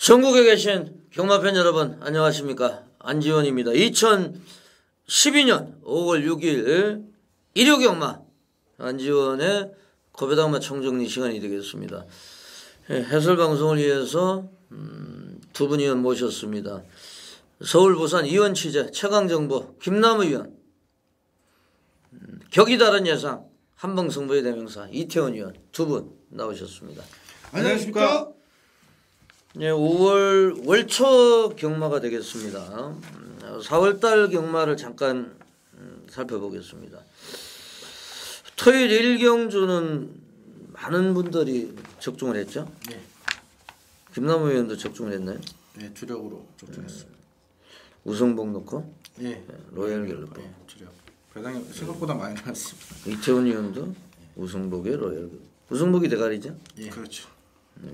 전국에 계신 경마팬 여러분 안녕하십니까, 안지원입니다. 2012년 5월 6일 일요경마 안지원의 고배당마 총정리 시간이 되겠습니다. 해설방송을 위해서 두 분 의원 모셨습니다. 서울 부산 의원 취재 최강정보 김남우 의원, 격이 다른 예상 한방승부의 대명사 이태원 의원 두 분 나오셨습니다. 안녕하십니까? 네, 5월 월초 경마가 되겠습니다. 4월달 경마를 잠깐 살펴보겠습니다. 토요일 1경주는 많은 분들이 적중을 했죠? 네. 김남우 의원도 적중을 했나요? 네, 주력으로 적중했습니다. 우승복 넣고? 네. 로얄 갤러프. 네, 주력. 배당이 생각보다 많이 나왔습니다. 이태원 의원도 우승복에 로얄 갤러프. 우승복이 대가리죠? 예, 그렇죠.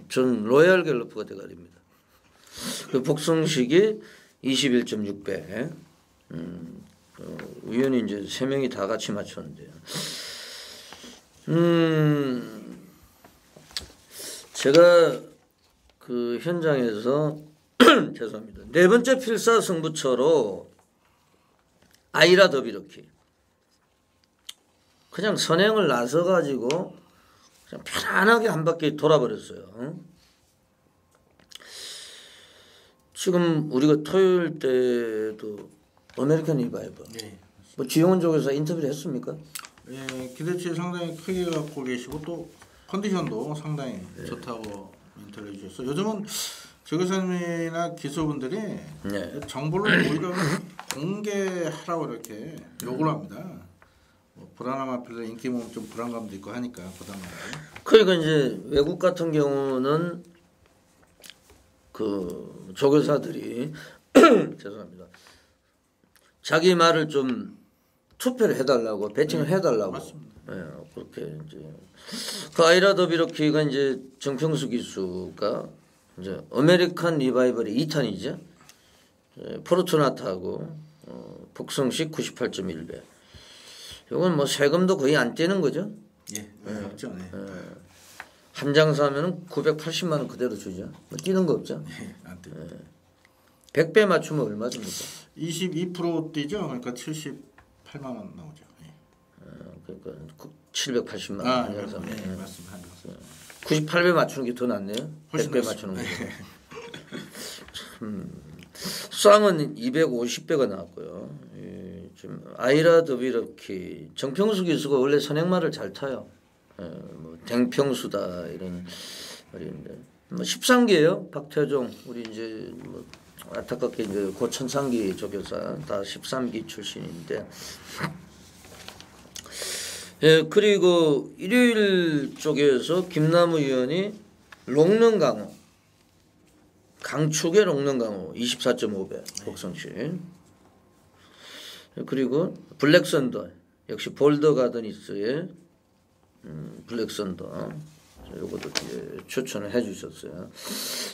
전 로얄 갤러프가 대가리입니다. 그 복승식이 21.6배. 의원이 이제 3명이 다 같이 맞췄는데요. 제가 그 현장에서 죄송합니다. 네 번째 필사승부처로 아이라 더비러키 그냥 선행을 나서 가지고 그냥 편안하게 한 바퀴 돌아버렸어요. 지금 우리가 토요일 때도 아메리칸 리바이벌, 네. 뭐 지용원 쪽에서 인터뷰를 했습니까? 예, 기대치 상당히 크게 갖고 계시고 또 컨디션도 상당히 좋다고 인터뷰해 주셨어요. 요즘은 조교사님이나 기수분들이 정보를 오히려 공개하라고 이렇게 요구를 합니다. 뭐 불안함 앞에서 인기 모으면 좀 불안감도 있고 하니까 부담감도. 그러니까 이제 외국 같은 경우는 그 조교사들이 죄송합니다. 자기 말을 좀 투표를 해달라고 배팅을 해달라고. 맞습니다. 예, 그렇게 이제 그 아이라 더비러키가 이제 정평수 기수가 이제 아메리칸 리바이벌이 2탄이죠. 포르투나타하고 복성식 98.1배. 이건 뭐 세금도 거의 안 떼는 거죠. 예, 없죠. 네. 한 장 사면은 980만 원 그대로 주죠. 뭐 뛰는 거 없죠. 예, 안 떼. 100배 맞추면 얼마 줍니까? 22% 뛰죠. 그러니까 78만 원 나오죠. 예. 그러니까 780만 원 한 장 사면. 네, 맞습니다. 98배 맞추는 게 더 낫네요. 100배 맞추는 거. 쌍은 250배가 나왔고요. 지금 아이라 더비러키 정평수 기수가 원래 선행말을 잘 타요. 뭐 댕평수다 이런 말인데 뭐 13기예요. 박태종 우리 이제 뭐 안타깝게 이제 고천상기 조교사 다 13기 출신인데. 예, 그리고 일요일 쪽에서 김남우 의원이 롱런강호 강축의 롱런강호 24.5배 복성식. 그리고 블랙선더 역시 볼더 가드니스의 블랙선더 요것도 추천을 해주셨어요.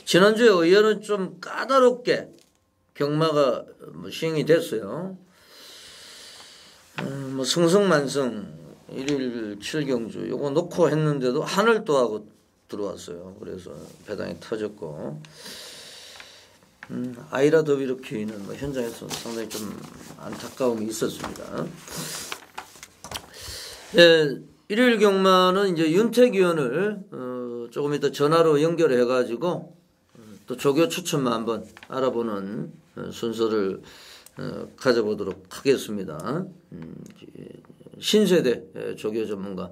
지난주에 의원은 좀 까다롭게 경마가 시행이 됐어요. 뭐 승승만승 일일 7경주 요거 놓고 했는데도 하늘 또 하고 들어왔어요. 그래서 배당이 터졌고 아이라 더비러키는 뭐 현장에서 상당히 좀 안타까움이 있었습니다. 예, 일요일 경마는 이제 윤택 의원을 조금 이따 전화로 연결해 가지고 또 조교 추천만 한번 알아보는 순서를 가져보도록 하겠습니다. 신세대 조교 전문가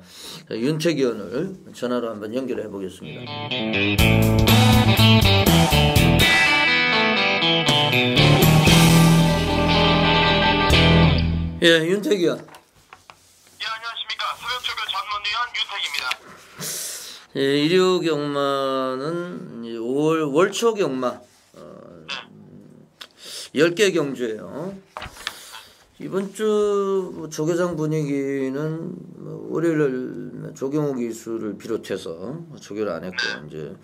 윤택 의원을 전화로 한번 연결해 보겠습니다. 예, 윤택 의원. 예, 안녕하십니까. 서울조교 전문위원 윤택입니다. 예, 일요 경마는 5월 월초 경마 10개 경주예요. 이번 주 조교장 분위기는 월요일 조경호 기수를 비롯해서 조교를 안 했고 이제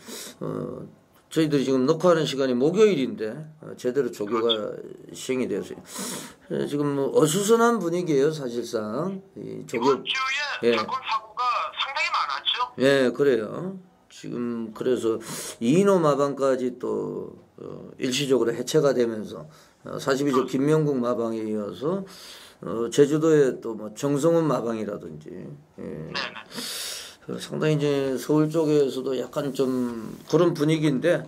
저희들이 지금 녹화하는 시간이 목요일인데 제대로 조교가 시행이 되었어요. 지금 뭐 어수선한 분위기예요, 사실상. 이 조교 이번 주에 사건 사고가 상당히 많았죠. 예, 그래요. 지금 그래서 이인호 마방까지 또 일시적으로 해체가 되면서 42조 김명국 마방에 이어서 제주도에 또 뭐 정성훈 마방이라든지 상당히 이제 서울 쪽에서도 약간 좀 그런 분위기인데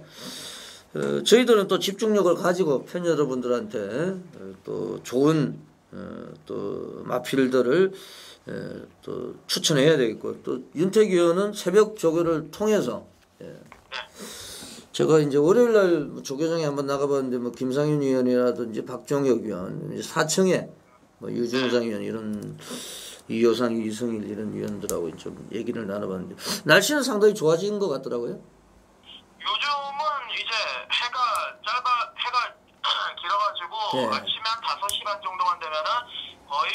저희들은 또 집중력을 가지고 팬 여러분들한테 또 좋은 또 마필들을 또 추천해야 되겠고 또 윤택 의원은 새벽 조교를 통해서 제가 이제 월요일 날 조교장에 한번 나가봤는데 뭐 김상윤 의원이라든지 박종혁 의원, 이제 4층에 뭐 유준상 의원 이런 이효상, 이승일 이런 의원들하고 좀 얘기를 나눠봤는데 날씨는 상당히 좋아진 것 같더라고요. 요즘은 이제 해가 길어가지고 아침에 한 5시간 정도만 되면은 거의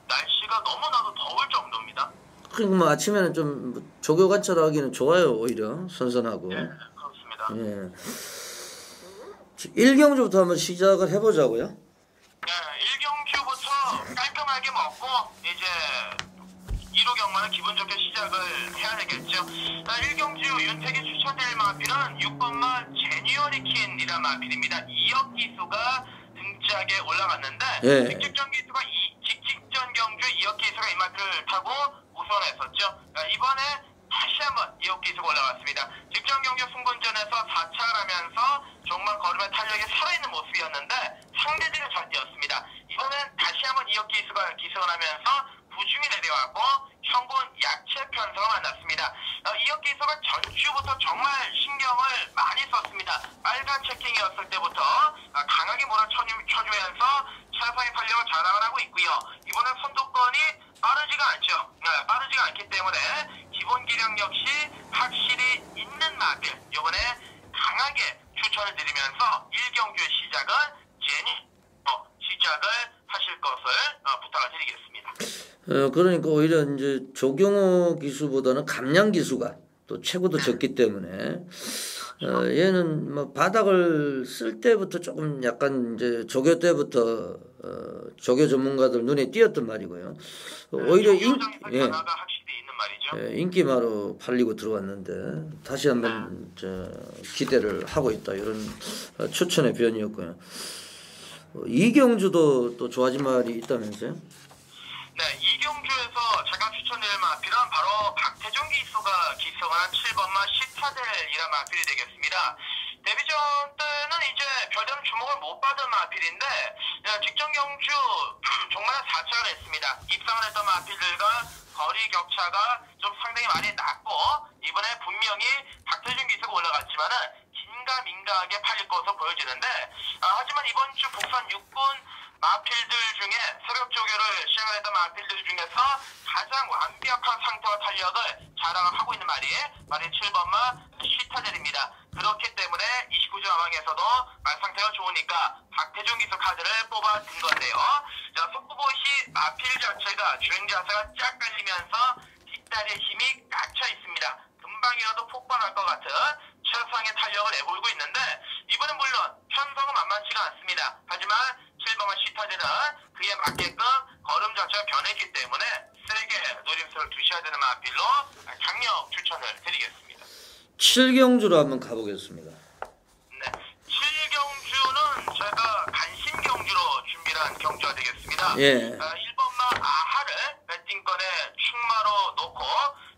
날씨가 너무나도 더울 정도입니다. 그리고 뭐 아침에는 좀 조교 관찰하기는 좋아요. 오히려 선선하고. 네, 그렇습니다. 1경주부터 한번 시작을 해보자고요. 네, 1경주부터 깔끔하게 먹고 이제 2루 경마는 기분 좋게 시작을 해야 되겠죠. 1경주 윤택이 추천될 마필은 6번마 제니어리킨이라는 마필입니다. 2억 기수가 등짝에 올라갔는데 직직전 경주 2억 기수가 이 마필을 타고 우선했었죠. 이번에 다시 한번 2억 기수가 올라갔습니다. 직전 경주 승분전에서 4차를 하면서 정말 걸음의 탄력이 살아있는 모습이었는데 상대들이 잘 뛰었습니다. 이번엔 다시 한번 2억 기수가 기승을 하면서 부중이 내려왔고 현군 약체 편성을 만났습니다. 2억 기수가 전주부터 정말 신경을 많이 썼습니다. 빨간 체킹이었을 때부터 강하게 몰아쳐주면서 최상의 탄력을 자랑을 하고 있고요. 이번엔 선두권이 빠르지가 않기 때문에 기본 기량 역시 확실히 있는 마필 이번에 강하게 추천을 드리면서 1경주의 시작은 시작을 하실 것을 부탁을 드리겠습니다. 그러니까 오히려 이제 조경호 기수보다는 감량 기수가 또 체구도 적기 때문에 얘는 뭐 바닥을 쓸 때부터 조금 약간 이제 조교 때부터 조교 전문가들 눈에 띄었던 말이고요. 오히려 인기마로 팔리고 들어왔는데 다시 한번 기대를 하고 있다 이런 추천의 변이었고요. 이경주도 또 좋아진 말이 있다면서요? 네, 이경주에서 제가 추천드릴 마필은 바로 박태종 기수가 기승한 7번마 시타델이라는 마필이 되겠습니다. 데뷔전 때는 이제 별다른 주목을 못 받은 마필인데 직전 경주 정말 4차를 했습니다. 입상을 했던 마필들과 거리 격차가 좀 상당히 많이 났고 이번에 분명히 박태종 기수가 올라갔지만은 긴가민가하게 팔릴 것으로 보여지는데 하지만 이번 주 국산 6군 마필들 중에 새벽 조교를 시행을 했던 마필들 중에서 가장 완벽한 상태와 탄력을 자랑을 하고 있는 말이 7번마 시타델입니다. 그렇기 때문에 29주 마방에서도 상태가 좋으니까 박태종 기수 카드를 뽑아 든 건데요. 자, 속구보시 마필 자체가 주행 자세가 쫙 깔리면서 뒷다리에 힘이 깎여 있습니다. 금방이라도 폭발할 것 같은 최상의 탄력을 내보이고 있는데 이번엔 물론 편성은 만만치가 않습니다. 하지만 7번마 시타델은 그에 맞게끔 걸음 자체가 변했기 때문에 세게 노림수를 두셔야 되는 마필로 강력 추천을 드리겠습니다. 7경주로 한번 가보겠습니다. 네, 7경주는 제가 간신경주로 준비한 경주가 되겠습니다. 1번마 아하를 배팅권에 충마로 놓고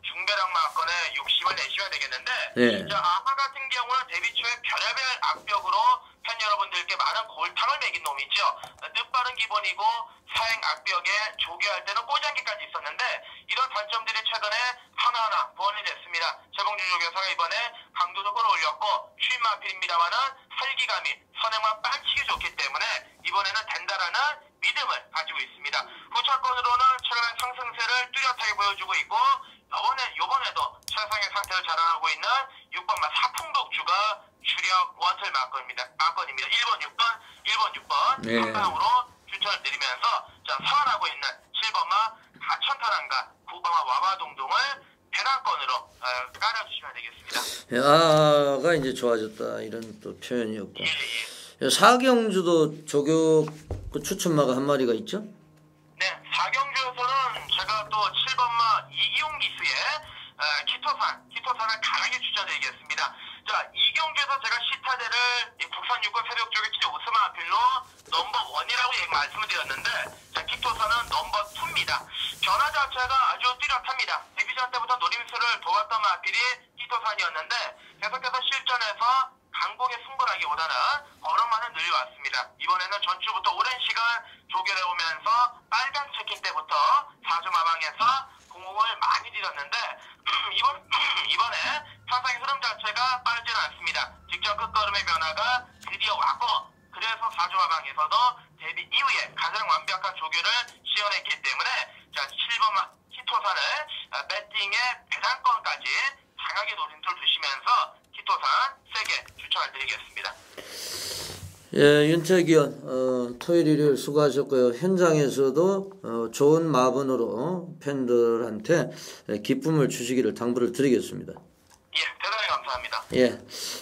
중배랑 마건에 욕심을 내셔야 되겠는데 자, 아하 같은 경우는 데뷔 초에 별의별 악벽으로 팬 여러분들께 많은 골탕을 먹인 놈이죠. 뜻바른 기본이고 사행 악벽에 조교할 때는 꼬장기까지 있었는데 이런 단점들이 최근에 하나하나 보완이 됐습니다. 재봉주 조교사가 이번에 강도도 끌어올렸고 추임 마필입니다만은 살기감이 선행만 빤치기 좋기 때문에 이번에는 된다라는 믿음을 가지고 있습니다. 후차권으로는 최근에 상승세를 뚜렷하게 보여주고 있고 요번에도 최상의 상태를 자랑하고 있는 6번마 사풍독주가 주력 원틀 마건입니다. 1번, 6번 한방으로 추천을 드리면서 서안하고 있는 7번마 가천타랑과 9번마 와바동동을 배낭권으로 깔아주시면 되겠습니다. 아가 이제 좋아졌다 이런 또 표현이었고 4경주도 조교 그 추천마가 한 마리가 있죠? 네, 4경주에서는 제가 또 7번마 이기용 기수의 키토산을 강하게 추천드리겠습니다. 자, 이 경기에서 제가 시타델을 국산 유권 새벽 쪽에 진짜 우승 마필로 넘버1이라고 말씀을 드렸는데, 자, 키토산은 넘버2입니다. 변화 자체가 아주 뚜렷합니다. 데뷔전 때부터 노림수를 도왔던 마필이 키토산이었는데 계속해서 실전에서 강공의 승부라기보다는 걸음만은 늘려왔습니다. 이번에는 전주부터 오랜 시간 조결해오면서 빨간 체킹 때부터 4주 마방에서 공을 많이 들였는데 이번에 상상의 흐름 자체가 빠르지는 않습니다. 직전 끝걸음의 변화가 드디어 왔고, 그래서 4주 마방에서도 데뷔 이후에 가장 완벽한 조결을 시연했기 때문에 자, 7번 키토산을 배팅의 배당권까지 강하게 노림수를 두시면서 키토산 세게 추천을 드리겠습니다. 예, 윤태기원 토요일 일요일 수고하셨고요. 현장에서도 좋은 마분으로 팬들한테 기쁨을 주시기를 당부를 드리겠습니다. 예, 대단히 감사합니다. 예,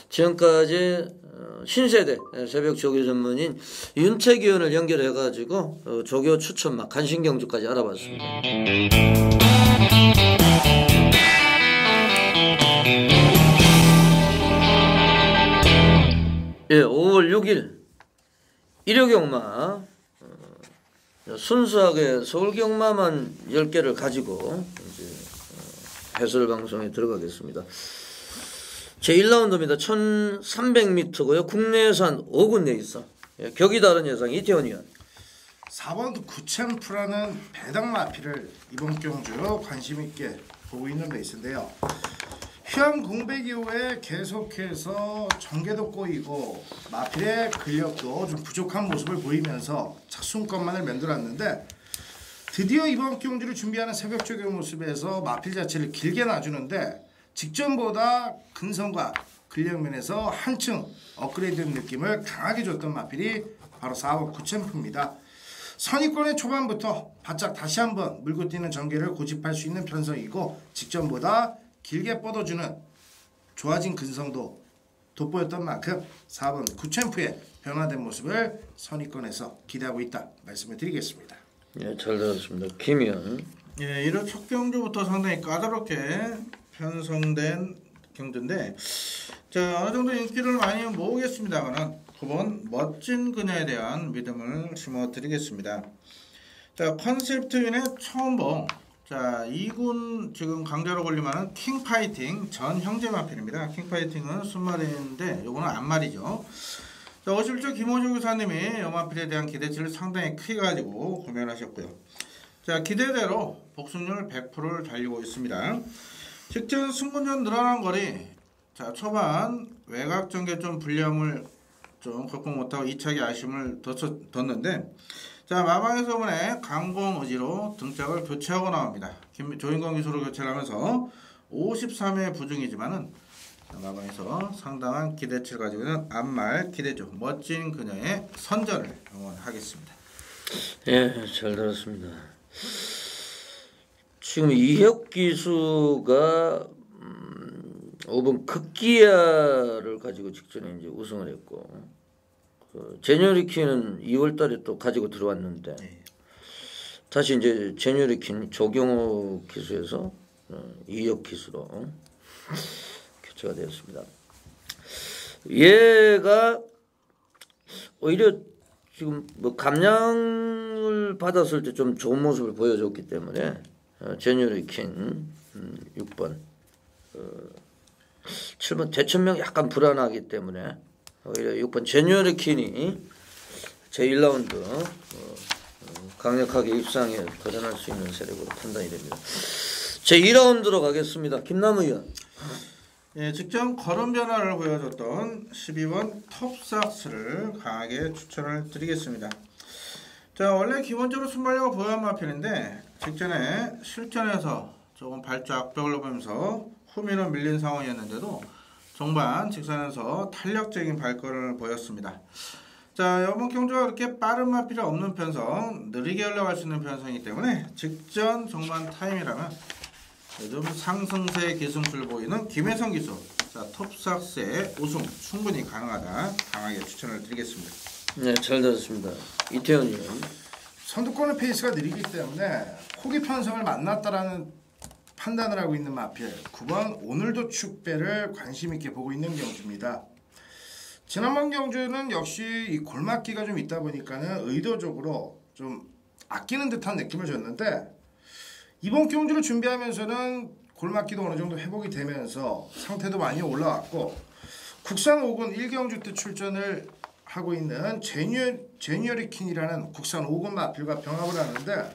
지금까지 신세대 새벽 조교 전문인 윤태기원을 연결해가지고 조교 추천막 간신경주까지 알아봤습니다. 예, 5월 6일 일요경마 순수하게 서울경마만 10개를 가지고 이제 해설 방송에 들어가겠습니다. 제1라운드입니다. 1300m고요. 국내 예산 5군 내 있어. 예, 격이 다른 예상 이태원 의원. 4번 구챔프라는 배당 마피를 이번 경주 관심 있게 보고 있는 레이스인데요. 휴양 공백 이후에 계속해서 전개도 꼬이고 마필의 근력도 좀 부족한 모습을 보이면서 착순권만을 만들었는데, 드디어 이번 경주를 준비하는 새벽 조교 모습에서 마필 자체를 길게 놔주는데 직전보다 근성과 근력 면에서 한층 업그레이드된 느낌을 강하게 줬던 마필이 바로 4번 구챔프입니다. 선입권의 초반부터 바짝 다시 한번 물고 뛰는 전개를 고집할 수 있는 편성이고, 직전보다 길게 뻗어주는 좋아진 근성도 돋보였던 만큼 4번 구챔프의 변화된 모습을 선입권에서 기대하고 있다 말씀을 드리겠습니다. 예, 잘 들었습니다. 김현. 예, 1월 첫 경주부터 상당히 까다롭게 편성된 경주인데, 자, 어느 정도 인기를 많이 모으겠습니다만은 9번 멋진 그녀에 대한 믿음을 심어드리겠습니다. 자, 컨셉트윈의 처음봉. 자, 2군 지금 강자로 걸리면은 킹파이팅 전 형제 마필입니다. 킹파이팅은 순말인데 요거는 안말이죠. 자, 51조 김호주 교사님이 여마필에 대한 기대치를 상당히 크게 가지고 구매하셨고요. 자, 기대대로 복승률 100%를 달리고 있습니다. 직전 승군전 늘어난 거리. 자, 초반 외곽 전개 좀 불리함을 좀 극복 못하고 2차기 아쉬움을 뒀는데, 자, 마방에서 이번에 강공 의지로 등짝을 교체하고 나옵니다. 조인권 기수로 교체를 하면서 53회 부중이지만은 마방에서 상당한 기대치를 가지고 있는 안말 기대죠. 멋진 그녀의 선전을 응원하겠습니다. 예, 잘 들었습니다. 지금 이혁 기수가 5번 극기야를 가지고 직전에 이제 우승을 했고, 제뉴리키는 2월달에 또 가지고 들어왔는데 다시 이제 제뉴리키 조경호 기수에서 이혁 기수로 교체가 되었습니다. 얘가 오히려 지금 뭐 감량을 받았을 때 좀 좋은 모습을 보여줬기 때문에 제뉴리킨 6번 7번 대천명 약간 불안하기 때문에 오히려 6번 제뉴리킨이 제1라운드 강력하게 입상에 도전할 수 있는 세력으로 판단이 됩니다. 제2라운드로 가겠습니다. 김남우 의원. 예, 직전 걸음 변화를 보여줬던 12번 톱삭스를 강하게 추천을 드리겠습니다. 자, 원래 기본적으로 순발력을 보유한 마필인데 직전에 실전에서 조금 발주 악벽을 보면서 후미로 밀린 상황이었는데도 종반 직선에서 탄력적인 발걸음을 보였습니다. 자, 이번 경주가 그렇게 빠른 마필이 없는 편성, 느리게 올라갈 수 있는 편성이기 때문에 직전 종반 타임이라면 요즘 상승세 기승수를 보이는 김혜성 기수, 자, 톱삭스의 우승 충분히 가능하다 강하게 추천을 드리겠습니다. 네, 잘 들었습니다. 이태원 의원. 선두권의 페이스가 느리기 때문에 호기 편성을 만났다라는 판단을 하고 있는 마필 9번 오늘도 축배를 관심 있게 보고 있는 경주입니다. 지난번 경주는 역시 이 골맞기가 좀 있다 보니까는 의도적으로 좀 아끼는 듯한 느낌을 줬는데 이번 경주를 준비하면서는 골맞기도 어느 정도 회복이 되면서 상태도 많이 올라왔고 국산 5군 1경주 때 출전을 하고 있는 제뉴어리킨이라는 국산 5군 마필과 병합을 하는데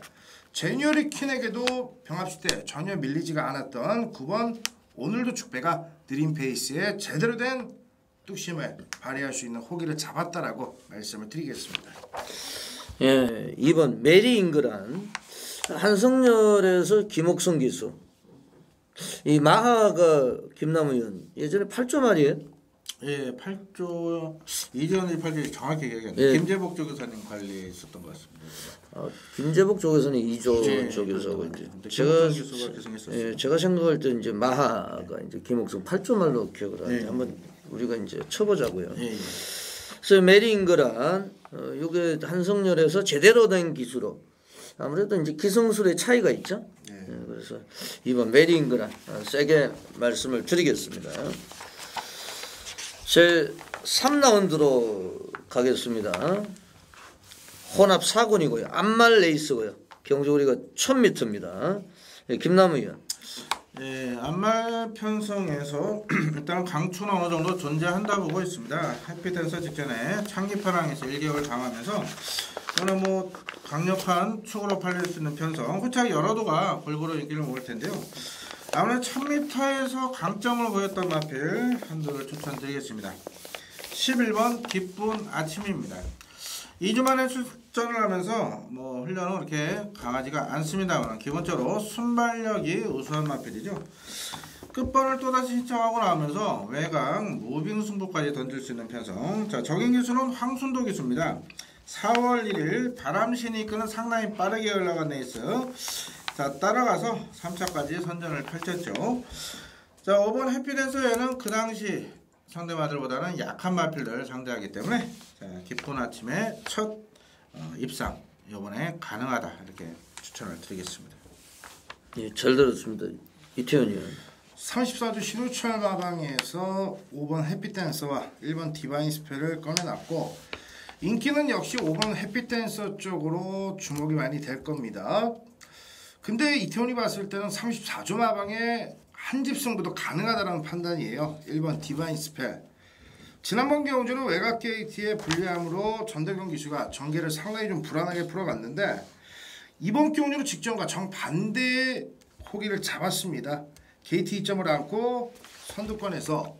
제뉴어리킨에게도 병합 시대 전혀 밀리지가 않았던 9번 오늘도 축배가 느린 페이스에 제대로 된 뚝심을 발휘할 수 있는 호기를 잡았다라고 말씀을 드리겠습니다. 예, 2번 메리 잉그란 한성열에서 김옥성 기수. 이 마하가 김남우 의원 예전에 8조 말이에요. 예, 8조 이전의 8조 정확히 기억이 안 나요. 예. 김재복 조교사님 관리에 있었던 것 같습니다. 김재복 쪽에서는 2조 예, 쪽에서 예, 이제 제가 생각할 때 이제 마하가 이제 김옥성 8조 말로 기억을 하는데 예. 한번 우리가 이제 쳐보자고요. 예, 예. 그래서 메리 잉그란 이게 한성열에서 제대로 된 기수로 아무래도 이제 기성술의 차이가 있죠. 예. 그래서 이번 메리 잉그란 세게 말씀을 드리겠습니다. 제 3라운드로 가겠습니다. 혼합 4군이고요. 암말 레이스고요. 경주거리가 1000m입니다. 예, 김남우 의원. 예, 암말 편성에서 일단 강추는 어느 정도 존재한다 보고 있습니다. 해피댄서 직전에 창기파랑에서 1개월 당하면서 오늘 뭐 강력한 축으로 팔릴 수 있는 편성 후차기 여러도가 골고루 인기를 모을 텐데요. 아무래도 1000m에서 강점을 보였던 마필 한두를 추천드리겠습니다. 11번 기쁜 아침입니다. 2주 만에 출전을 하면서 뭐 훈련은 그렇게 강하지가 않습니다만 기본적으로 순발력이 우수한 마필이죠. 끝번을 또다시 신청하고 나오면서 외곽 무빙 승부까지 던질 수 있는 편성. 자, 적인 기수는 황순도 기수입니다. 4월 1일 바람신이 이끄는 상당히 빠르게 올라간 레이스. 자, 따라가서 3차까지 선전을 펼쳤죠. 자, 5번 해피댄서에는 그 당시 상대마들보다는 약한 마필들 상대하기 때문에 자, 기쁜 아침에 첫 입상 이번에 가능하다 이렇게 추천을 드리겠습니다. 예, 잘 들었습니다. 이태원 의원. 34주 신우철 가방에서 5번 해피댄서와 1번 디바인 스펠을 꺼내놨고 인기는 역시 5번 해피댄서 쪽으로 주목이 많이 될 겁니다. 근데 이태원이 봤을 때는 34주 마방에 한집 승부도 가능하다는 판단이에요. 1번 디바인 스펠. 지난번 경주는 외곽 게이트의 불리함으로 전대경 기수가 전개를 상당히 좀 불안하게 풀어갔는데 이번 경주는 직전과 정반대의 호기를 잡았습니다. 게이트 2점을 안고 선두권에서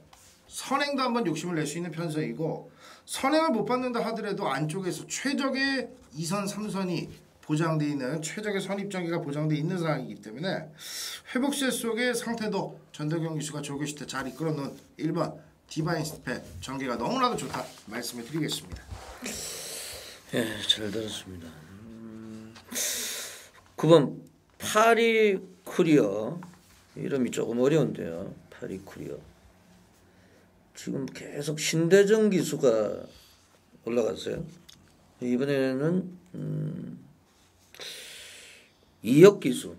선행도 한번 욕심을 낼 수 있는 편성이고 선행을 못 받는다 하더라도 안쪽에서 최적의 2선 3선이 보장되어 있는 최적의 선입전개가 보장되어 있는 상황이기 때문에 회복세 속의 상태도 전대경 기수가 조교시 때 잘 이끌어놓은 1번 디바인 스펠 전개가 너무나도 좋다 말씀을 드리겠습니다. 예, 잘 들었습니다. 9번 파리 쿠리어 이름이 조금 어려운데요. 파리 쿠리어 지금 계속 신대정 기수가 올라갔어요. 이번에는 이혁 기수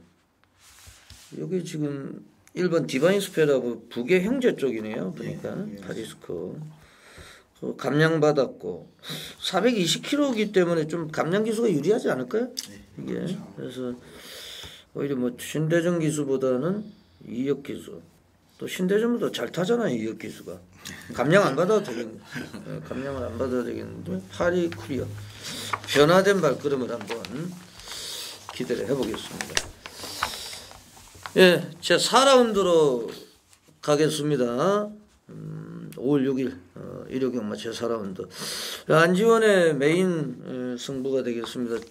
여기 지금 1번 디바인 스펠하고 북의 형제 쪽이네요. 보니까 파리스코 감량받았고 420kg이기 때문에 좀 감량 기수가 유리하지 않을까요? 이게 그렇죠. 그래서 오히려 뭐 신대정 기수보다는 이혁 기수 또 신대정보다 잘 타잖아요. 이혁 기수가 감량 안 받아도 되겠네. 감량을 안 받아도 되겠는데 파리 쿠리어 변화된 발걸음을 한번 기대를 해보겠습니다. 예, 제 4라운드로 가겠습니다. 5월 6일 일요경마 제 4라운드 안지원의 메인 승부가 되겠습니다.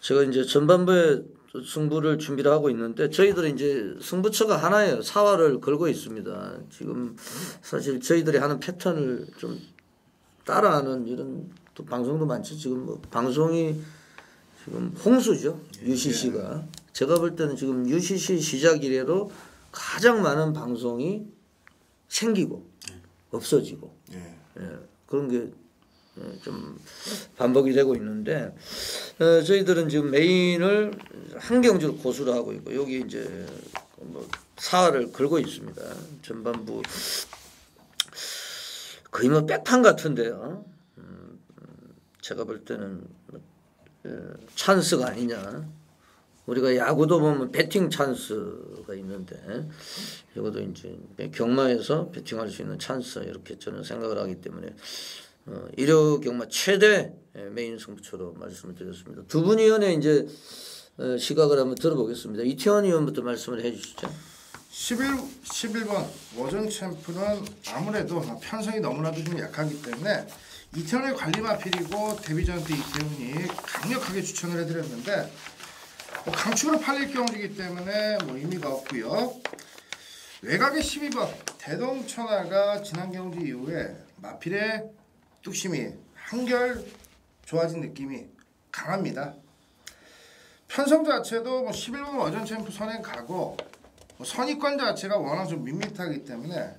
제가 이제 전반부에 승부를 준비를 하고 있는데 저희들은 이제 승부처가 하나예요. 사활을 걸고 있습니다. 지금 사실 저희들이 하는 패턴을 좀 따라하는 이런 또 방송도 많죠. 지금 뭐 방송이 지금 홍수죠. UCC가. 제가 볼 때는 지금 UCC 시작 이래로 가장 많은 방송이 생기고 없어지고 그런 게 좀 반복이 되고 있는데 저희들은 지금 메인을 한 경주를 고수를 하고 있고 여기 이제 뭐 사활을 걸고 있습니다. 전반부 거의 뭐 백판 같은데요. 제가 볼 때는 찬스가 아니냐. 우리가 야구도 보면 배팅 찬스가 있는데 이것도 이제 경마에서 배팅할 수 있는 찬스 이렇게 저는 생각을 하기 때문에 1호 경마 최대 메인 승부처로 말씀을 드렸습니다. 두 분 위원의 이제 시각을 한번 들어보겠습니다. 이태원 의원부터 말씀을 해주시죠. 11번 워전 챔프는 아무래도 편성이 너무나도 좀 약하기 때문에 이태원의 관리 마필이고 데뷔전 때 이태원이 강력하게 추천을 해드렸는데 강축으로 팔릴 경주이기 때문에 의미가 없고요. 외곽의 12번 대동천하가 지난 경주 이후에 마필의 뚝심이 한결 좋아진 느낌이 강합니다. 편성 자체도 11번 워전 챔프 선행 가고 선입권 자체가 워낙 좀 밋밋하기 때문에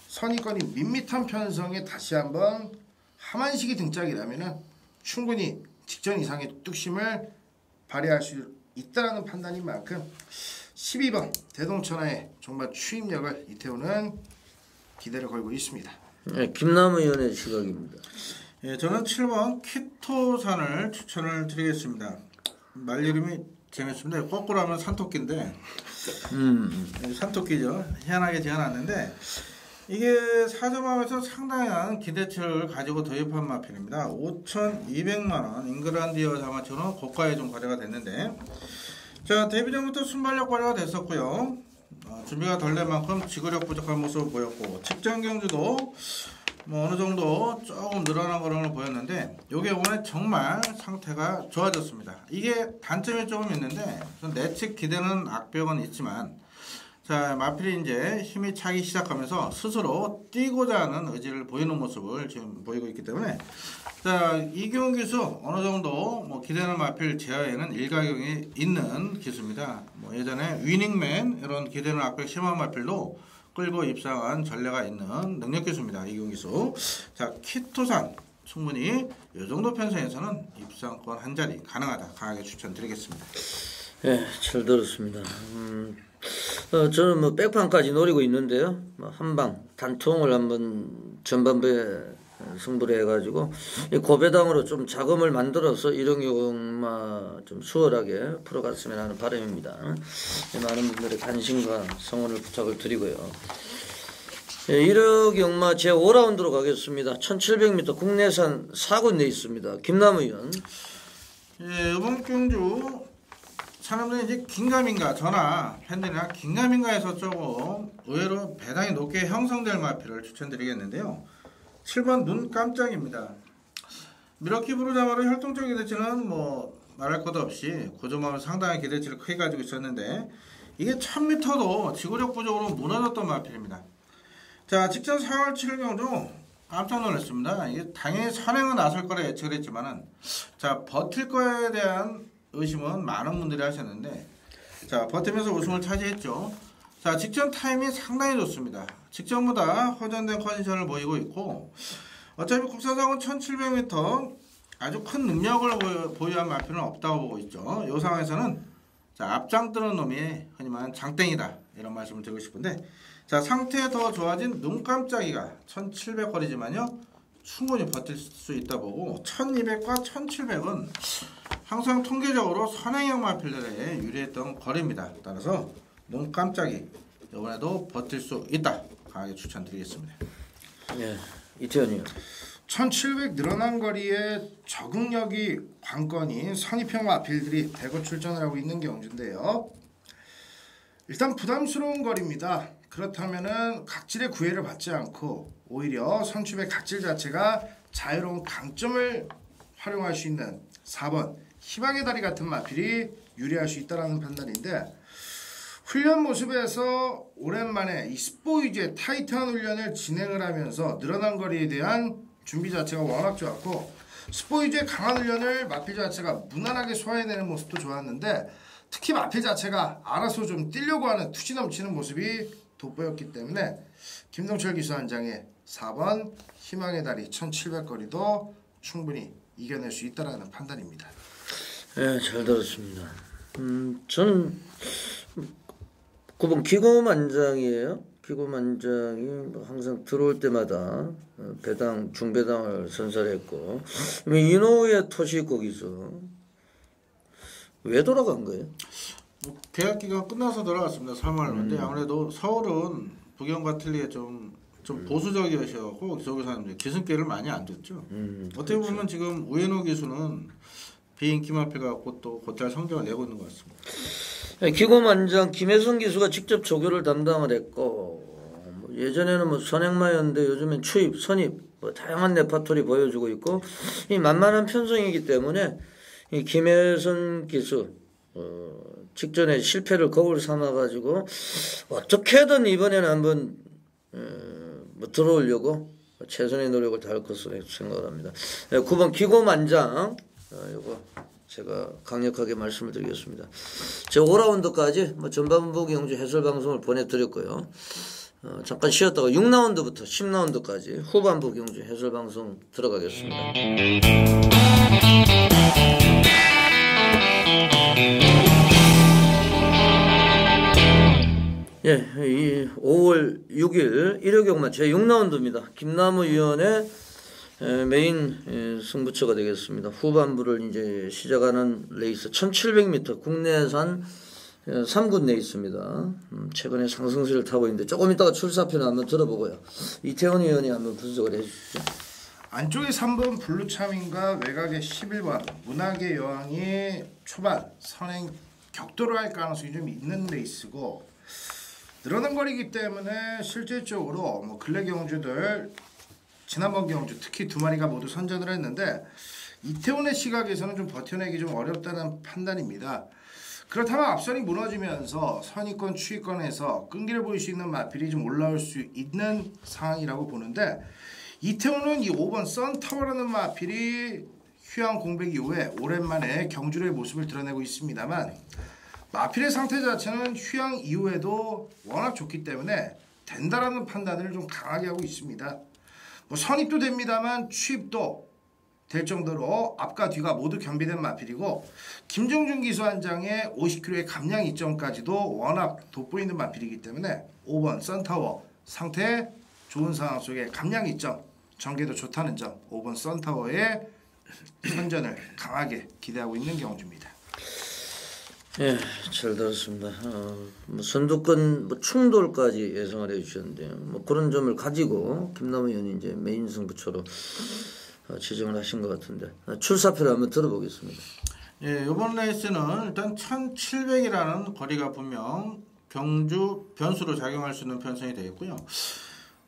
선입권이 밋밋한 편성에 다시 한번 하만식이 등짝이라면 충분히 직전 이상의 뚝심을 발휘할 수 있다는 판단인 만큼 12번 대동천하의 정말 추임력을 이태원은 기대를 걸고 있습니다. 네, 김남우 의원의 시각입니다. 예, 저는 7번 키토산을 추천을 드리겠습니다. 말 이름이 재밌습니다. 거꾸로 하면 산토끼인데 산토끼죠. 희한하게 지어놨는데 이게 4점함에서 상당한 기대치를 가지고 도입한 마필입니다. 5,200만원 잉글란디어 자마처럼 고가에 좀 거래가 됐는데 자 데뷔전부터 순발력 발휘가 됐었고요. 준비가 덜 된 만큼 지구력 부족한 모습을 보였고 직전 경주도 어느 정도 조금 늘어난 거를 보였는데 요게 이번에 정말 상태가 좋아졌습니다. 이게 단점이 조금 있는데 내측 기대는 악벽은 있지만 자 마필이 이제 힘이 차기 시작하면서 스스로 뛰고자 하는 의지를 보이는 모습을 지금 보이고 있기 때문에 자 이기훈 기수 어느 정도 기대는 마필 제어에는 일가견이 있는 기수입니다. 예전에 위닝맨 이런 기대는 악벽 심한 마필도 끌고 입상한 전례가 있는 능력 기수입니다. 이기훈 기수. 자 키토산 충분히 이 정도 편성에서는 입상권 한 자리 가능하다. 강하게 추천드리겠습니다. 네, 잘 들었습니다. 저는 백판까지 노리고 있는데요. 한방 단통을 한번 전반부에 승부를 해가지고 고배당으로 좀 자금을 만들어서 이런 경마 좀 수월하게 풀어갔으면 하는 바람입니다. 많은 분들의 관심과 성원을 부탁을 드리고요. 1호 경마 제 5라운드로 가겠습니다. 1700m 국내산 4군 내 있습니다. 김남우 의원. 예, 이번 경주 사람들이 이제 긴가민가 저나 팬들이나 긴가민가에서 조금 의외로 배당이 높게 형성될 마필을 추천드리겠는데요. 7번 눈 깜짝입니다. 미러키 부르자마로 혈통적 기대치는 말할 것도 없이 고조마을 상당히 기대치를 크게 가지고 있었는데 이게 1000m도 지구력 부족으로 무너졌던 마필입니다. 자 직전 4월 7일 경주 깜짝 놀랐습니다. 이게 당연히 선행은 나설 거라 예측을 했지만은 자 버틸 거에 대한 의심은 많은 분들이 하셨는데 자 버티면서 우승을 차지했죠. 자 직전 타임이 상당히 좋습니다. 직전보다 호전된 컨디션을 보이고 있고 어차피 국산상은 1700m 아주 큰 능력을 보유한 마필은 없다고 보고 있죠. 이 상황에서는 자 앞장 뜨는 놈이 흔히 말하는 장땡이다 이런 말씀을 드리고 싶은데 자 상태 더 좋아진 눈 깜짝이가 1700거리지만요 충분히 버틸 수 있다 보고 1200과 1700은 항상 통계적으로 선행형 마필들에 유리했던 거리입니다. 따라서 눈 깜짝이 이번에도 버틸 수 있다. 강하게 추천드리겠습니다. 네, 이태원이요. 1700 늘어난 거리에 적응력이 관건인 선입형 마필들이 대거 출전을 하고 있는 경주인데요. 일단 부담스러운 거리입니다. 그렇다면은 각질의 구애를 받지 않고 오히려 선출의 각질 자체가 자유로운 강점을 활용할 수 있는 4번 희망의 다리 같은 마필이 유리할 수 있다는 판단인데 훈련 모습에서 오랜만에 이 스포 위주의 타이트한 훈련을 진행을 하면서 늘어난 거리에 대한 준비 자체가 워낙 좋았고 스포 위주의 강한 훈련을 마필 자체가 무난하게 소화해내는 모습도 좋았는데 특히 마필 자체가 알아서 좀 뛰려고 하는 투지 넘치는 모습이 돋보였기 때문에 김동철 기수 한 장의 4번 희망의 다리 1700거리도 충분히 이겨낼 수 있다는 판단입니다. 네, 잘 들었습니다. 저는 9번 기고만장이에요. 기고만장이 뭐 항상 들어올 때마다 배당 중배당을 선설했고 이노우의 토시고 기수 왜 돌아간 거예요? 뭐 계약 기간 끝나서 돌아왔습니다. 3월. 근데 아무래도 서울은 부경과 틀리게 좀 보수적이셔서 기소교사님들 기승기를 많이 안 줬죠. 어떻게 보면 그렇죠. 지금 우현우 기수는 비인기 마필 갖고 또 곧잘 성적을 내고 있는 것 같습니다. 기고만장 김혜성 기수가 직접 조교를 담당을 했고 예전에는 뭐 선행마였는데 요즘엔 추입, 선입 뭐 다양한 레파토리 보여주고 있고 이 만만한 편성이기 때문에 이 김혜선 기수 직전에 실패를 거울 삼아가지고 어떻게든 이번에는 한번 뭐 들어오려고 최선의 노력을 다할 것으로 생각을 합니다. 9번 기고만장 이거 제가 강력하게 말씀을 드리겠습니다. 제가 5라운드까지 뭐 전반부 경주 해설 방송을 보내드렸고요. 잠깐 쉬었다가 6라운드부터 10라운드까지 후반부 경주 해설 방송 들어가겠습니다. 예, 이 5월 6일 일요경마 제6라운드입니다. 김남우 위원의 메인 승부처가 되겠습니다. 후반부를 이제 시작하는 레이스 1700m 국내산 3군 레이스입니다. 최근에 상승세를 타고 있는데 조금 이따가 출사표는 한번 들어보고요. 이태원 위원이 한번 분석을 해주시죠. 안쪽에 3번 블루차밍과 외곽에 11번 문학의 여왕이 초반 선행 격돌을 할 가능성이 좀 있는 레이스고 늘어난 거리이기 때문에 실질적으로 뭐 근래 경주들 지난번 경주 특히 두 마리가 모두 선전을 했는데 이태원의 시각에서는 좀 버텨내기 좀 어렵다는 판단입니다. 그렇다면 앞선이 무너지면서 선의권 추위권에서 끈기를 보일 수 있는 마필이 좀 올라올 수 있는 상황이라고 보는데 이태원은 이 5번 썬타워라는 마필이 휴양 공백 이후에 오랜만에 경주의 모습을 드러내고 있습니다만 마필의 상태 자체는 휴양 이후에도 워낙 좋기 때문에 된다라는 판단을 좀 강하게 하고 있습니다. 뭐 선입도 됩니다만 취입도 될 정도로 앞과 뒤가 모두 겸비된 마필이고 김정준 기수 한 장의 50kg의 감량 이점까지도 워낙 돋보이는 마필이기 때문에 5번 썬타워 상태 좋은 상황 속에 감량 이점 전개도 좋다는 점 5번 썬타워의 선전을 강하게 기대하고 있는 경주입니다. 예, 잘 들었습니다. 뭐 선두권 뭐 충돌까지 예상을 해주셨는데요. 뭐 그런 점을 가지고 김남우 의원이 이제 메인 승부처로 지정을 하신 것 같은데 출사표를 한번 들어보겠습니다. 예, 이번 레이스는 일단 1700이라는 거리가 분명 경주 변수로 작용할 수 있는 편성이 되겠고요.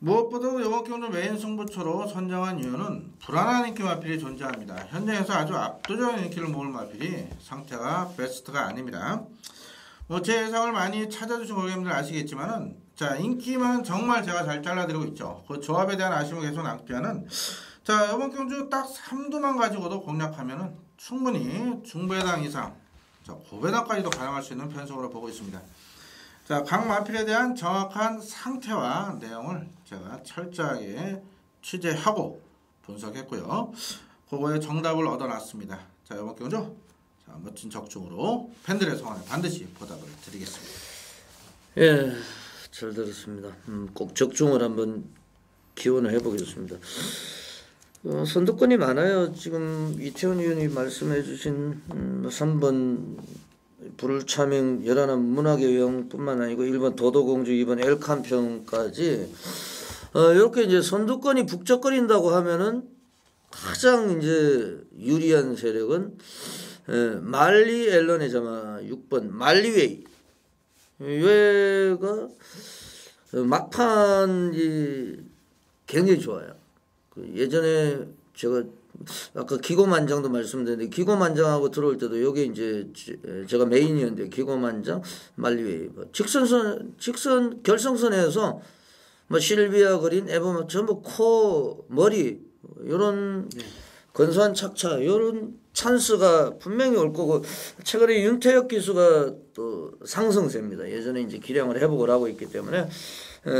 무엇보다 이번 경주 메인 승부처로 선정한 이유는 불안한 인기 마필이 존재합니다. 현장에서 아주 압도적인 인기를 모을 마필이 상태가 베스트가 아닙니다. 뭐 제 예상을 많이 찾아주신 고객님들 아시겠지만은 자 인기만 정말 제가 잘 잘라드리고 있죠. 그 조합에 대한 아쉬움을 계속 남기하는 자 이번 경주 딱 3두만 가지고도 공략하면은 충분히 중배당 이상 자 고배당까지도 가능할 수 있는 편성으로 보고 있습니다. 자, 각 마필에 대한 정확한 상태와 내용을 제가 철저하게 취재하고 분석했고요. 그거에 정답을 얻어놨습니다. 자, 이번 경주 자, 멋진 적중으로 팬들의 성원에 반드시 보답을 드리겠습니다. 예, 잘 들었습니다. 꼭 적중을 한번 기원을 해보겠습니다. 선두권이 많아요. 지금 이태원 의원이 말씀해주신 3번 불차명 열하나 문학의 여왕뿐만 아니고 1번 도도공주 2번 엘칸평까지 이렇게 이제 선두권이 북적거린다고 하면은 가장 이제 유리한 세력은 말리 앨런의 자마 6번 말리웨이 얘가 막판이 굉장히 좋아요. 예전에 제가 아까 기고만장도 말씀드렸는데 기고만장하고 들어올 때도 여기 이제 제가 메인이었는데 기고만장 말리웨이 직선 결승선에서 뭐 실비아 그린 에버마 전부 코 머리 요런 근소한 착차 요런 찬스가 분명히 올 거고 최근에 윤태혁 기수가 또 상승세입니다. 예전에 이제 기량을 회복을 하고 있기 때문에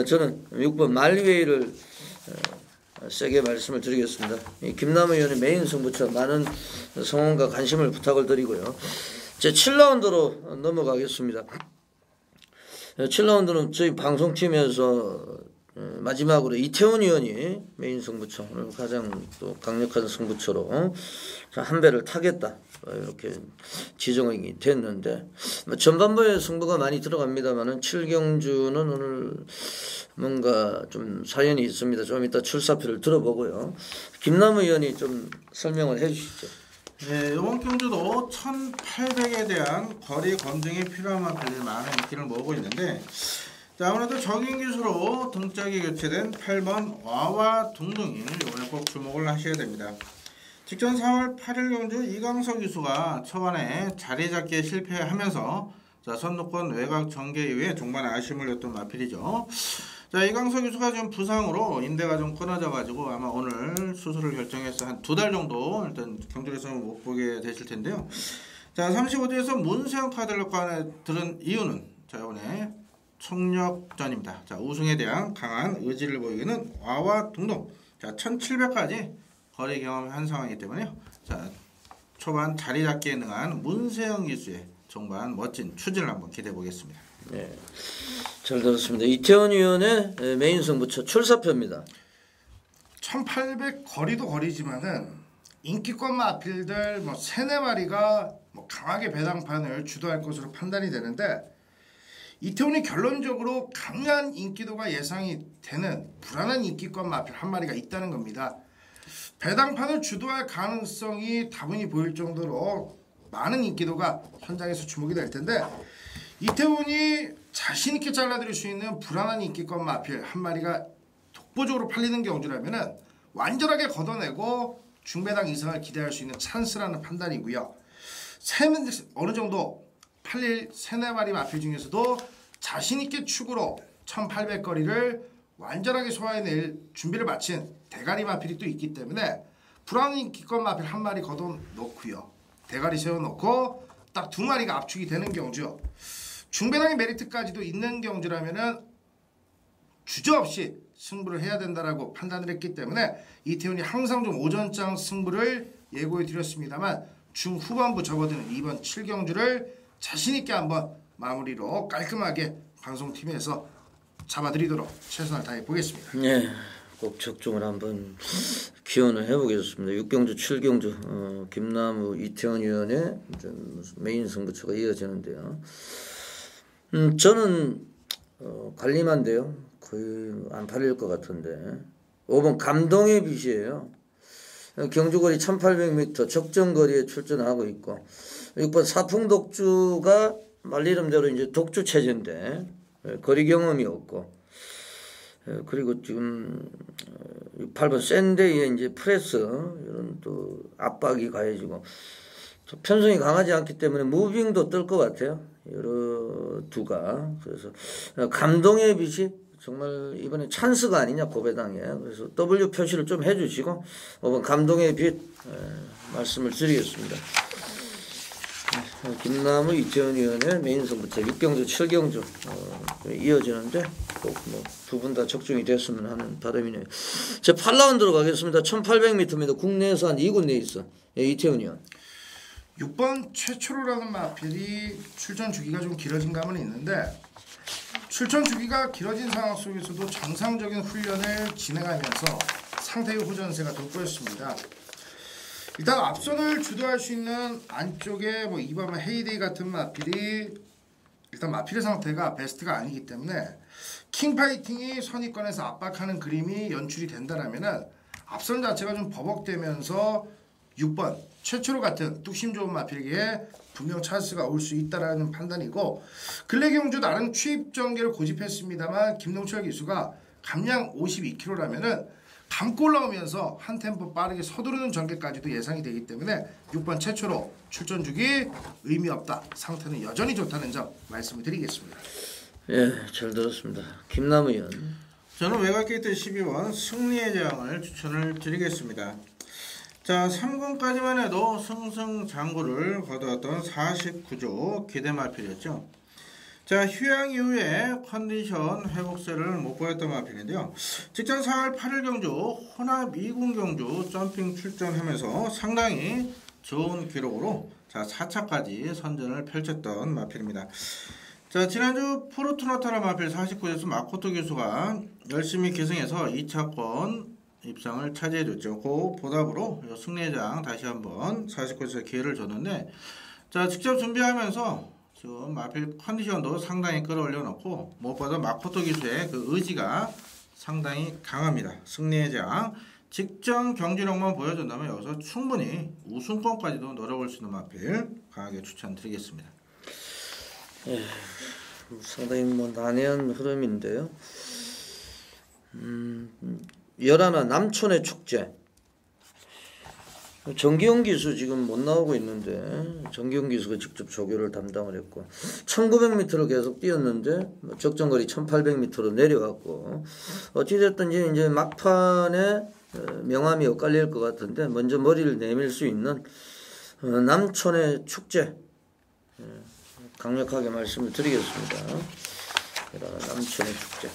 저는 6번 말리웨이를 세게 말씀을 드리겠습니다. 김남우 의원의 메인 승부처 많은 성원과 관심을 부탁을 드리고요. 제 7라운드로 넘어가겠습니다. 7라운드는 저희 방송팀에서 마지막으로 이태원 의원이 메인 승부처, 오늘 가장 또 강력한 승부처로 한 배를 타겠다 이렇게 지정이 됐는데 전반부에 승부가 많이 들어갑니다만은 7경주는 오늘 뭔가 좀 사연이 있습니다. 좀 이따 출사표를 들어보고요. 김남우 의원이 좀 설명을 해주시죠. 네, 이번 경주도 1800에 대한 거리 검증이 필요한 만큼 많은 인기를 모으고 있는데, 자, 아무래도 적인 기수로 등짝이 교체된 8번 와와 둥둥이 이번에 꼭 주목을 하셔야 됩니다. 직전 4월 8일 경주 이강석 기수가 초반에 자리 잡기에 실패하면서 자, 선두권 외곽 전개 이후에 종반에 아쉬움을 줬던 마필이죠. 자, 이강석 기수가 지금 부상으로 인대가 좀 끊어져 가지고 아마 오늘 수술을 결정해서 한 2달 정도 일단 경주에서는 못 보게 되실 텐데요. 자, 35주에서 문세영 카드를 들은 이유는 자, 이번에 총력전입니다. 자, 우승에 대한 강한 의지를 보이는 와와 둥둥. 자, 1700까지 거리 경험한 상황이기 때문에요. 자, 초반 자리 잡기에 능한 문세영 기수의 종반 멋진 추진을 한번 기대해 보겠습니다. 네, 잘 들었습니다. 이태원 의원의 메인 승부처 출사표입니다. 1800 거리도 거리지만은 인기권 마필들 뭐 3-4마리가 뭐 강하게 배당판을 주도할 것으로 판단이 되는데 이태원이 결론적으로 강한 인기도가 예상이 되는 불안한 인기권 마필 한 마리가 있다는 겁니다. 배당판을 주도할 가능성이 다분히 보일 정도로 많은 인기도가 현장에서 주목이 될 텐데 이태원이 자신 있게 잘라드릴 수 있는 불안한 인기권 마필 한 마리가 독보적으로 팔리는 경주라면은 완전하게 걷어내고 중배당 이상을 기대할 수 있는 찬스라는 판단이고요. 어느 정도 팔릴 3-4마리 마필 중에서도 자신 있게 축으로 1800거리를 완전하게 소화해낼 준비를 마친 대가리 마필이 또 있기 때문에 불안한 인기권 마필 한 마리 걷어놓고요. 대가리 세워놓고 딱 2마리가 압축이 되는 경주. 중배당의 메리트까지도 있는 경주라면은 주저없이 승부를 해야 된다라고 판단을 했기 때문에 이태원이 항상 좀 오전장 승부를 예고해 드렸습니다만 중후반부 접어드는 이번 7경주를 자신있게 한번 마무리로 깔끔하게 방송팀에서 잡아드리도록 최선을 다해 보겠습니다. 네, 꼭 적중을 한번 기원을 해보겠습니다. 6경주, 7경주 김남우, 이태원 의원의 메인 승부처가 이어지는데요. 저는 관리만데요. 거의 안 팔릴 것 같은데 5번 감동의 빛이에요. 경주거리 1800m 적정거리에 출전하고 있고 6번 사풍독주가 말 이름대로 이제 독주 체제인데 거리 경험이 없고 그리고 지금 8번 샌데이에 이제 프레스 이런 또 압박이 가해지고 편성이 강하지 않기 때문에 무빙도 뜰 것 같아요. 여러 두가. 그래서 감동의 빛이 정말 이번에 찬스가 아니냐 고배당에. 그래서 W 표시를 좀 해주시고 5번 감동의 빛 말씀을 드리겠습니다. 김남우, 이태원 의원의 메인 승부처 6경주, 7경주 이어지는데 꼭 뭐 두 분 다 적중이 됐으면 하는 바람이네요. 제 8라운드로 가겠습니다. 1800m입니다. 국내에서 한 2군 내에 있어. 이태원 의원. 6번 최초로라는 마필이 출전 주기가 좀 길어진 감은 있는데 출전 주기가 길어진 상황 속에서도 정상적인 훈련을 진행하면서 상태의 호전세가 돋보였습니다. 일단 앞선을 주도할 수 있는 안쪽에 뭐 이번 헤이데이 같은 마필이 일단 마필의 상태가 베스트가 아니기 때문에 킹파이팅이 선입권에서 압박하는 그림이 연출이 된다라면은 앞선 자체가 좀 버벅대면서 6번 최초로 같은 뚝심 좋은 마필에게 분명 찬스가 올 수 있다라는 판단이고 근래 경주 나름 추입 전개를 고집했습니다만 김동철 기수가 감량 52kg라면은 감고 올라오면서 한 템포 빠르게 서두르는 전개까지도 예상이 되기 때문에 6번 최초로 출전 주기 의미 없다. 상태는 여전히 좋다는 점 말씀을 드리겠습니다. 예, 잘 들었습니다. 김남우 의원. 저는 외곽게이트 12번 승리의 제왕을 추천을 드리겠습니다. 자, 3군까지만 해도 승승장구를 거두었던 49조 기대마필이었죠. 자, 휴양 이후에 컨디션 회복세를 못 보였던 마필인데요. 직전 4월 8일 경주 혼합 2군 경주 점핑 출전하면서 상당히 좋은 기록으로 자 4차까지 선전을 펼쳤던 마필입니다. 자, 지난주 포르투나타라 마필 49에서 마코토 교수가 열심히 계승해서 2차권 입상을 차지해줬죠. 그 보답으로 승리회장 다시 한번 49에서 기회를 줬는데, 자, 직접 준비하면서 지금 마필 컨디션도 상당히 끌어올려 놓고, 무엇보다 마코토 기수의 그 의지가 상당히 강합니다. 승리회장 직전 경기력만 보여준다면 여기서 충분히 우승권까지도 노려볼 수 있는 마필 강하게 추천드리겠습니다. 상당히 뭐 난해한 흐름인데요. 11 남촌의 축제. 정기용 기수 지금 못 나오고 있는데 정기용 기수가 직접 조교를 담당을 했고 1900m를 계속 뛰었는데 적정거리 1800m로 내려갔고 어찌됐든지 이제 막판에 명암이 엇갈릴 것 같은데 먼저 머리를 내밀 수 있는 남촌의 축제 강력하게 말씀을 드리겠습니다. 남촌의 축제.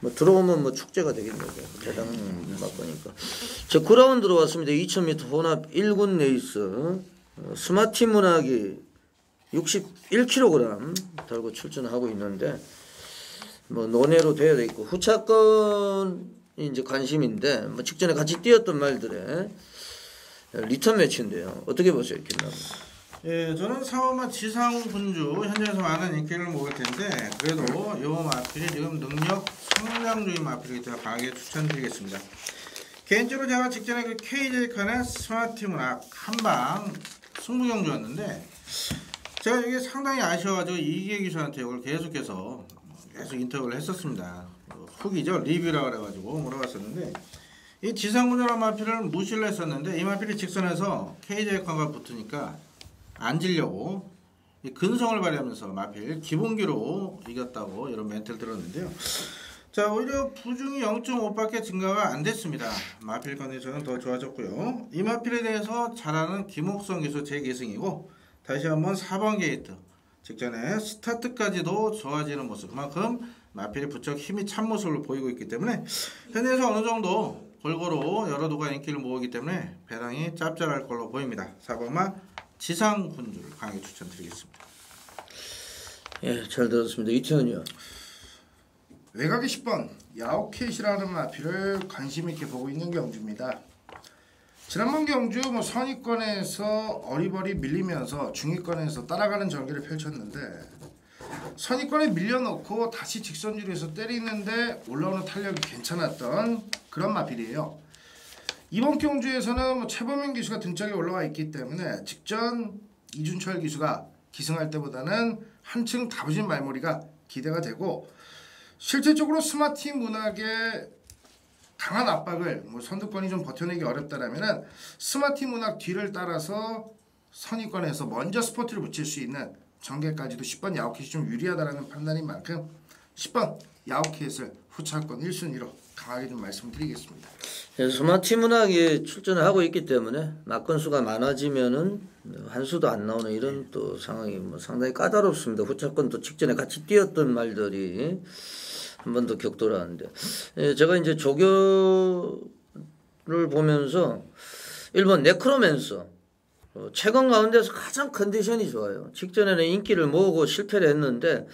뭐 들어오면 뭐 축제가 되겠네요. 대당 바꾸니까. 저 9라운드로 왔습니다. 2000m 혼합 1군 레이스. 스마티 문학이 61kg 달고 출전하고 있는데 뭐 논외로 되어 있고 후차권이 이제 관심인데 뭐 직전에 같이 뛰었던 말들의 리턴 매치인데요. 어떻게 보세요, 김남훈? 예, 저는 4번마 지상군주 현장에서 많은 인기를 모을 텐데 그래도 요 마필이 지금 능력 성장주의 마필이기 때문에 강하게 추천드리겠습니다. 개인적으로 제가 직전에 그 KJ칸의 스마티 문학 한방 승부경주였는데 제가 이게 상당히 아쉬워가지고 이기혜 기수한테 이걸 계속 인터뷰를 했었습니다. 후기죠, 리뷰라 그래가지고 물어봤었는데 이 지상군주라는 마필을 무시를 했었는데 이 마필이 직선에서 KJ칸과 붙으니까 안 지려고 근성을 발휘하면서 마필 기본기로 이겼다고 이런 멘트를 들었는데요. 자, 오히려 부중이 0.5밖에 증가가 안 됐습니다. 마필 컨디션은 더 좋아졌고요. 이 마필에 대해서 잘 아는 김옥성 기수 재계승이고 다시 한번 4번 게이트 직전에 스타트까지도 좋아지는 모습, 그만큼 마필이 부쩍 힘이 찬 모습을 보이고 있기 때문에 현재에서 어느 정도 골고루 여러 누가 인기를 모으기 때문에 배당이 짭짤할 걸로 보입니다. 4번마 지상군주를 강하게 추천드리겠습니다. 예, 잘 들었습니다. 이태원이요. 외곽의 10번 야오켓이라는 마필을 관심 있게 보고 있는 경주입니다. 지난번 경주 선위권에서 어리버리 밀리면서 중위권에서 따라가는 전개를 펼쳤는데 선위권에 밀려놓고 다시 직선주로에서 때리는데 올라오는 탄력이 괜찮았던 그런 마필이에요. 이번 경주에서는 최범민 기수가 등짝에 올라와 있기 때문에 직전 이준철 기수가 기승할 때보다는 한층 다부진 말머리가 기대가 되고 실질적으로 스마티 문학의 강한 압박을 선두권이 좀 버텨내기 어렵다라면은 스마티 문학 뒤를 따라서 선위권에서 먼저 스포트를 붙일 수 있는 전개까지도 10번 야오켓이 좀 유리하다라는 판단인 만큼 10번 야오켓을 후차권 1순위로 강하게 좀 말씀드리겠습니다. 스마티 문학이 출전을 하고 있기 때문에 막건수가 많아지면은 한 수도 안 나오는 이런 또 상황이 상당히 까다롭습니다. 후차권도 직전에 같이 뛰었던 말들이 한 번 더 격돌하는데 제가 이제 조교를 보면서 1번 네크로맨서 최근 가운데서 가장 컨디션이 좋아요. 직전에는 인기를 모으고 실패를 했는데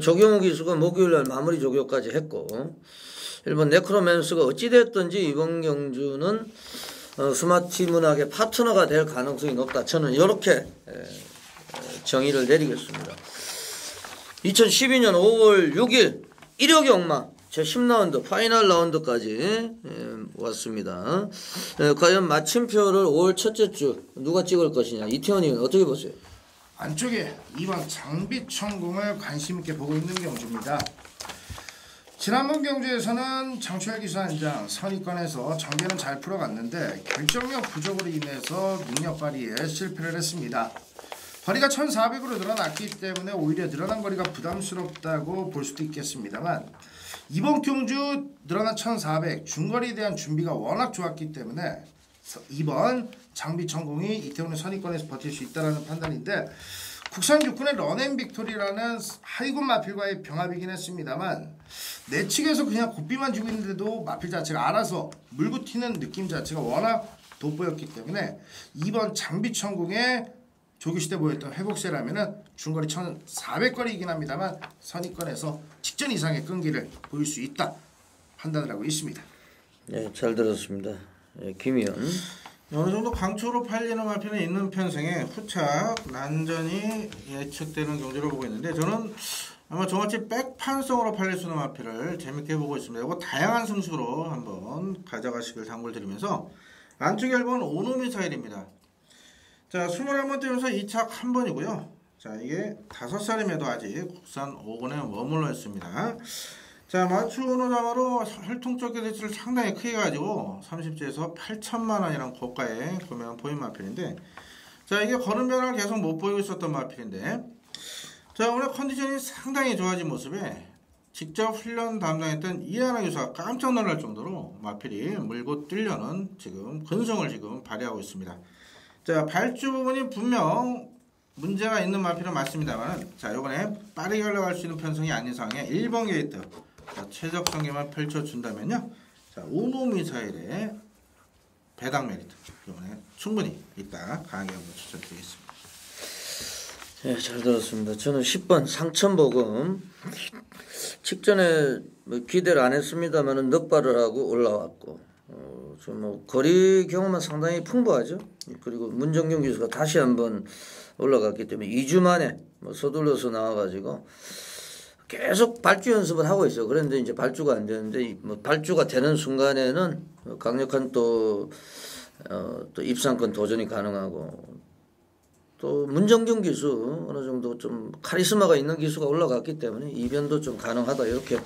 조경호 기수가 목요일날 마무리 조교까지 했고 1번 네크로맨스가 어찌됐든지 이번 경주는 스마티 문학의 파트너가 될 가능성이 높다. 저는 이렇게 정의를 내리겠습니다. 2012년 5월 6일 1억 영마 제 10라운드 파이널 라운드까지 왔습니다. 과연 마침표를 5월 첫째 주 누가 찍을 것이냐, 이태원이 어떻게 보세요? 안쪽에 2번 장비천궁을 관심 있게 보고 있는 경주입니다. 지난번 경주에서는 장철 기수 한 장 선위권에서 전개는 잘 풀어갔는데 결정력 부족으로 인해서 능력 발휘에 실패를 했습니다. 거리가 1400으로 늘어났기 때문에 오히려 늘어난 거리가 부담스럽다고 볼 수도 있겠습니다만 이번 경주 늘어난 1400 중거리에 대한 준비가 워낙 좋았기 때문에 2번 장비천궁이 이태원의 선위권에서 버틸 수 있다는 판단인데 국산 육군의 런앤빅토리라는 하위군 마필과의 병합이긴 했습니다만 내측에서 그냥 고삐만 주고 있는데도 마필 자체가 알아서 물고 튀는 느낌 자체가 워낙 돋보였기 때문에 2번 장비천궁의 조규시대 보였던 회복세라면은 중거리 1,400거리이긴 합니다만 선입권에서 직전 이상의 끈기를 보일 수 있다 판단을 하고 있습니다. 네, 잘 들었습니다. 네, 김희연. 어느 정도 강추로 팔리는 마피는 있는 편승에 후착 난전이 예측되는 경주를 보고 있는데 저는 아마 저같이 백판성으로 팔릴 수 있는 마피를 재밌게 보고 있습니다. 이거 다양한 승수로 한번 가져가시길 당부드리면서 안쪽에 1번 오노미사일입니다. 자, 21번 뛰면서 2착 1번이고요. 자, 이게 5살임에도 아직 국산 5권에 머물러 있습니다. 자, 맞추노자마로 혈통적 기대치를 상당히 크게 가지고 30주에서 8천만원이란 고가에 구매한 포인 마필인데, 자, 이게 걸음 변화를 계속 못 보이고 있었던 마필인데, 자, 오늘 컨디션이 상당히 좋아진 모습에 직접 훈련 담당했던 이하나 교수가 깜짝 놀랄 정도로 마필이 물고 뛰려는 지금 근성을 지금 발휘하고 있습니다. 자, 발주 부분이 분명 문제가 있는 마필은 맞습니다만, 자, 요번에 빠르게 올라갈 수 있는 편성이 아닌 상황에 1번 게이트, 자, 최적 성계만 펼쳐준다면요, 자, 오노미사일의 배당 메리트 이번에 충분히 있다 강하게 한번 추천드리겠습니다. 네, 잘 들었습니다. 저는 10번 상천복음 직전에 뭐 기대를 안 했습니다만은 넉발을 하고 올라왔고, 뭐 거리 경험은 상당히 풍부하죠. 그리고 문정경 기수가 다시 한번 올라갔기 때문에 2주 만에 뭐 서둘러서 나와가지고 계속 발주 연습을 하고 있어요. 그런데 이제 발주가 안 되는데, 뭐 발주가 되는 순간에는 강력한 또 입상권 도전이 가능하고, 또 문정경 기수 어느 정도 좀 카리스마가 있는 기수가 올라갔기 때문에 이변도 좀 가능하다, 이렇게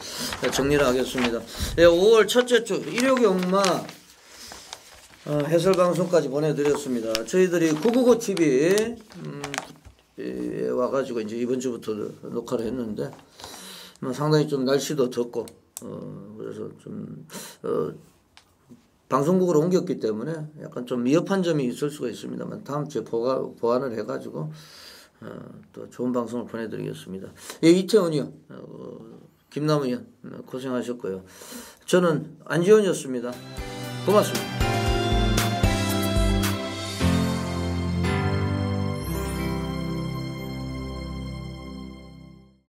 정리를 하겠습니다. 네, 5월 첫째 주 일요경마 해설 방송까지 보내드렸습니다. 저희들이 999 TV 와가지고 이제 이번 주부터 녹화를 했는데, 뭐 상당히 좀 날씨도 덥고, 그래서 좀 방송국으로 옮겼기 때문에 약간 좀 미흡한 점이 있을 수가 있습니다만 다음 주에 보완을 해가지고 또 좋은 방송을 보내드리겠습니다. 예, 이태원 의원, 김남우 의원 고생하셨고요. 저는 안지원이었습니다. 고맙습니다.